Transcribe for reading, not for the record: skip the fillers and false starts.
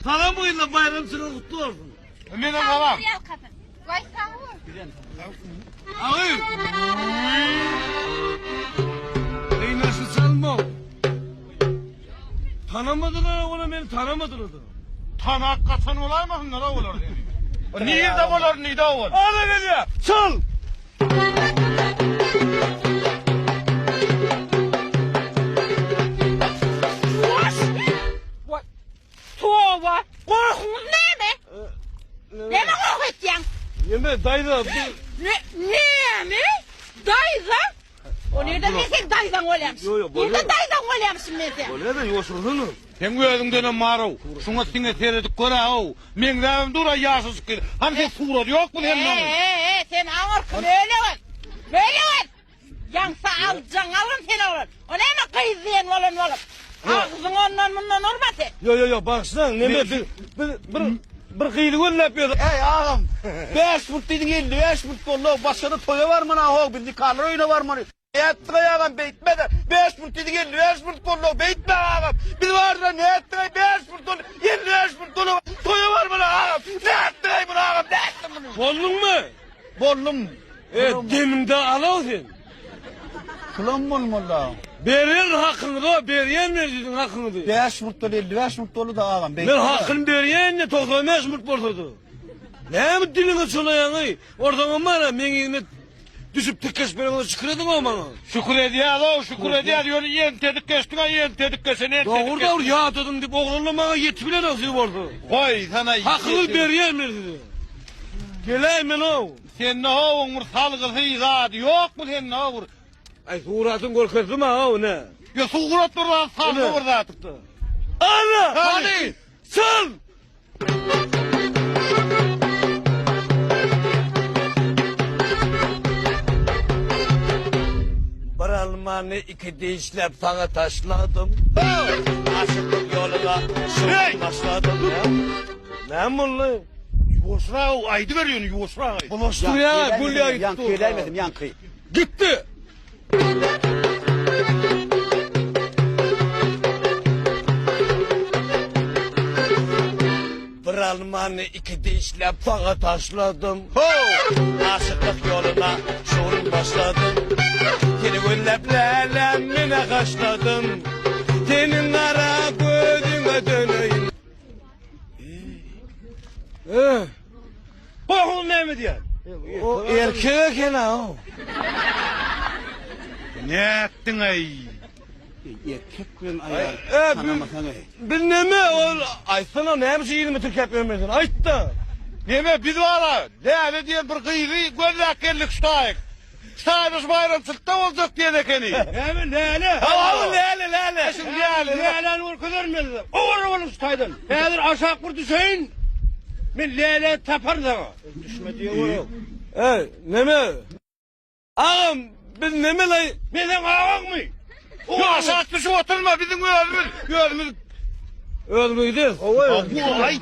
Sana bugün bayram sıra kutlu olsun. Benim ağam. Vay sağ ol. Ağır. Ey nasıl salma? Tanımadılar ona, beni tanımadılar da. Tanak katan olaymasın nere olur dedi. Nerede olur, nerede olur? Ana geliyor. Çal. Tuva. Korkun ne mi? Ne mi korkutacaksın? Yeme dayda. Ne mi? Dayza? O nereden sen daydan olaymışsın? Yo, yo, böyle. Nereden daydan olaymışsın ben sen? Öyle de yoşurdun. Sen gözünden marov. Şuna sine seyredip göre o. Men ravim dura yaşsız ki. Hani sen surat yok mu hem namı? Sen ağırkın öyle var. Böyle var. Yansa alacaksın alın sen alın. O ne mi kıyızlayan olun. Ağzın ondan bundan olmasın. Yo baksana neme bir kıyılığı ne yapıyordu? Ey ağam, 5 fut dedin 55 fut doldu. Başka toya var mı ha? Bildi karlar oyunu var mı? Ettik ağam beytme de 5 fut dedin 55 fut doldu. Beytme ağam. Biz var da ne ettik 5 fut doldu. 55 fut doldu. Toya var mı ağam? Ne ettik bunu ağam? Ne ettik bunu? Bollun mu? Bollum. Demimde alıyorsun. Kılam bolmalı. Berer hakkını da beriyen verdin hakkını da. 5 fut doldu 55 fut doldu da ağam. Ben hakkını beriyen ne 95 mut borçludu. Ne mi dilini çolayan oradan bana menime düşüp tıkış beni çıkırdın o bana. Şükür ediyor o, şükür ediyor. Diyor yen tedik kestin ha, yen tedik kesene. Doğru ya dedim deyip oğlunla bana yetibile nasıl vardı. Koy sana. Hakkını beriyen verdi. Geleyim ben o. Sen ne o umur salgısı izad yok mu sen ne olur? Ay suratın korkusu mu ha o ne? Ya suğurat durdan salgı orada atıktı. Ana! Hadi! Sal! Bir Almanı iki deyişlep sana taşladım. Aşıklık yoluna şunu başladım ya. Ne mullu? Yuvosra o aydı veriyorsun yuvosra. Bulaştır ya, gülya gitti. Yankı öyleymedim yankı. Gitti. Bir Almanı iki deyişlep sana taşladım. Aşıklık yoluna şunu başladım. Seni gülleplerle kaşladım. Senin ara gözüne döneyim. Bakın ne mi diyor? O erkek gene o. Ne ettin ay? Erkek ben ayağı tanımasan ey. Bilmem o ay sana ne bir şey 20 Türk yapmıyorsun. Ayt da. Neme biz valla ne diye bir kıyırı gönderkellik stayık. Stayımız bayram sırtta olacak diye dekeni. Hemen lale. Tamam. Lale. Şimdi lale. Lale orkadan mı? Oğlum staydın. Eğer aşağı kur düşeyim. Ben lale tapar da. Düşme diyor oğlum. Neme? Ağam biz neme lay? Bizim ağam mı? Şu aşağı düşüp oturma bizim gözümüz. Ölmüydü. Bu ay